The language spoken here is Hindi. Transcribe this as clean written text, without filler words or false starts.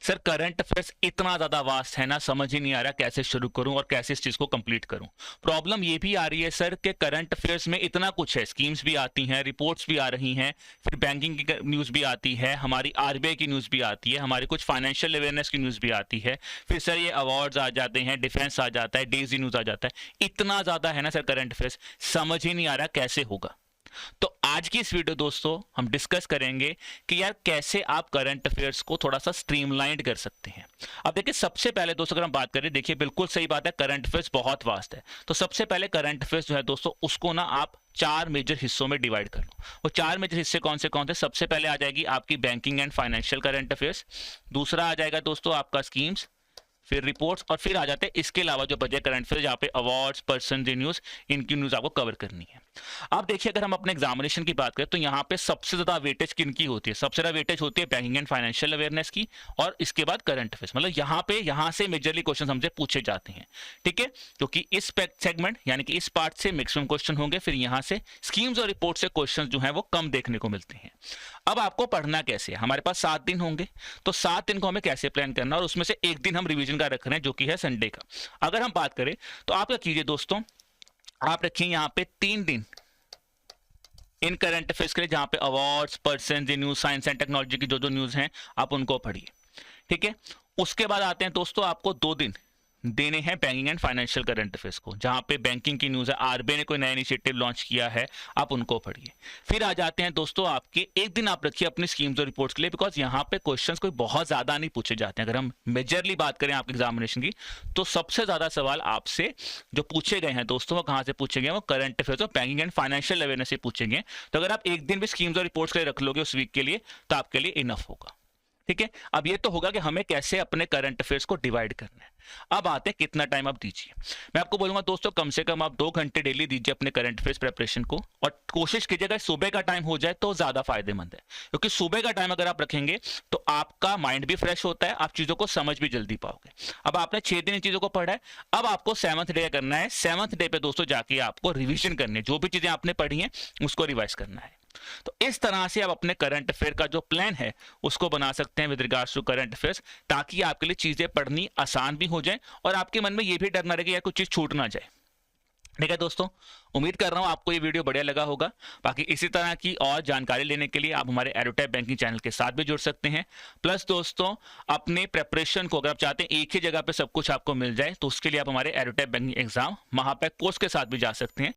सर करंट अफेयर्स इतना ज्यादा वास्ट है ना, समझ ही नहीं आ रहा कैसे शुरू करूं और कैसे इस चीज को कंप्लीट करूं। प्रॉब्लम ये भी आ रही है सर कि करंट अफेयर्स में इतना कुछ है, स्कीम्स भी आती हैं, रिपोर्ट्स भी आ रही हैं, फिर बैंकिंग की न्यूज़ भी आती है, हमारी आरबीआई की न्यूज़ भी आती है, हमारी कुछ फाइनेंशियल अवेयरनेस की न्यूज़ भी आती है, फिर सर ये अवार्ड्स आ जाते हैं, डिफेंस आ जाता है, डेजी न्यूज़ आ जाता है। इतना ज़्यादा है ना सर करंट अफेयर्स, समझ ही नहीं आ रहा कैसे होगा। तो आज की इस वीडियो दोस्तों हम डिस्कस करेंगे कि यार कैसे आप करंट अफेयर्स को थोड़ा सा स्ट्रीमलाइंड कर सकते हैं। अब देखिए सबसे पहले दोस्तों अगर हम बात करें, देखिए बिल्कुल सही बात है, करंट अफेयर्स बहुत वास्ट है। तो सबसे पहले करंट अफेयर्स जो है दोस्तों उसको ना आप चार मेजर हिस्सों में डिवाइड कर लो। वो चार मेजर हिस्से कौन से? सबसे पहले आ जाएगी आपकी banking and financial current affairs, दूसरा आ जाएगा दोस्तों आपका स्कीम्स, फिर रिपोर्ट्स, और फिर आ जाते हैं इसके अलावा जो बचे करंट अफेयर्स जहाँ पे अवार्ड्स, पर्सन न्यूज, इनकी न्यूज आपको कवर करनी है। अब देखिए अगर हम अपने एग्जामिनेशन की बात करें तो यहाँ पे सबसे ज्यादा वेटेज किनकी होती है? सबसे ज्यादा वेटेज होती है बैंकिंग एंड फाइनेंशियल अवेयरनेस की, और इसके बाद करंट अफेयर्स। मतलब यहाँ से मेजरली क्वेश्चन हमसे पूछे जाते हैं, ठीक है, क्योंकि इस सेगमेंट यानी कि इस पार्ट से मैक्सिमम क्वेश्चन होंगे, फिर यहाँ से स्कीम्स और रिपोर्ट से क्वेश्चन जो है वो कम देखने को मिलते हैं। अब आपको पढ़ना कैसे है? हमारे पास 7 दिन होंगे, तो 7 दिन को हमें कैसे प्लान करना, और उसमें से एक दिन हम रिवीजन का रख रहे हैं जो कि है संडे का। अगर हम बात करें तो आप क्या कीजिए दोस्तों, आप रखिए यहाँ पे 3 दिन इन करंट अफेयर्स के लिए, जहां पे awards, person, news, science and technology की जो न्यूज हैं आप उनको पढ़िए, ठीक है। उसके बाद आते हैं दोस्तों आपको 2 दिन देने हैं banking and financial current affairs को, जहां पे बैंकिंग की न्यूज़ है, आरबीआई ने कोई नया इनिशिएटिव लॉन्च किया है, आप उनको पढ़िए। फिर आ जाते हैं दोस्तों आपके एक दिन आप रखिए अपनी स्कीम्स और रिपोर्ट्स के लिए, बिकॉज यहाँ पे क्वेश्चंस कोई बहुत ज़्यादा नहीं पूछे जाते हैं। अगर हम मेजरली बात करें आपके एग्जामिनेशन की, तो सबसे ज़्यादा सवाल आपसे जो पूछे गए हैं दोस्तों वो कहाँ से पूछे गए? वो करंट अफेयर्स और बैंकिंग एंड फाइनेंशियल अवेयरनेस से पूछे गए। तो अगर आप एक दिन भी स्कीम्स और रिपोर्ट्स के लिए रख लोगे उस वीक के लिए, तो आपके लिए इनफ होगा, ठीक है। अब ये तो होगा कि हमें कैसे अपने करंट अफेयर्स को डिवाइड करना है। अब आते हैं कितना टाइम आप दीजिए। मैं आपको बोलूंगा दोस्तों कम से कम आप 2 घंटे डेली दीजिए अपने करंट अफेयर्स प्रिपरेशन को, और कोशिश कीजिएगा सुबह का टाइम हो जाए तो ज्यादा फायदेमंद है, क्योंकि सुबह का टाइम अगर आप रखेंगे तो आपका माइंड भी फ्रेश होता है, आप चीजों को समझ भी जल्दी पाओगे। अब आपने 6 दिन इन चीजों को पढ़ा है, अब आपको 7th डे करना है। 7th डे पे दोस्तों जाके आपको रिविजन करनी है, जो भी चीजें आपने पढ़ी हैं उसको रिवाइज करना है। तो इस तरह से आप अपने करंट अफेयर का जो प्लान है उसको बना सकते हैं with regards to current affairs, ताकि आपके लिए चीजें पढ़नी आसान भी हो जाए और आपके मन में ये भी डर ना रहे कि यार कुछ चीज छूट ना जाए, ठीक है दोस्तों। उम्मीद कर रहा हूं आपको ये वीडियो बढ़िया लगा होगा। बाकी इसी तरह की और जानकारी लेने के लिए आप हमारे एडोटैप बैंकिंग चैनल के साथ भी जुड़ सकते हैं। प्लस दोस्तों अपने प्रेपरेशन को अगर आप चाहते हैं एक ही जगह पे सब कुछ आपको मिल जाए, तो उसके लिए आप हमारे एडोटैप बैंकिंग एग्जाम महापैक कोर्स के साथ भी जा सकते हैं।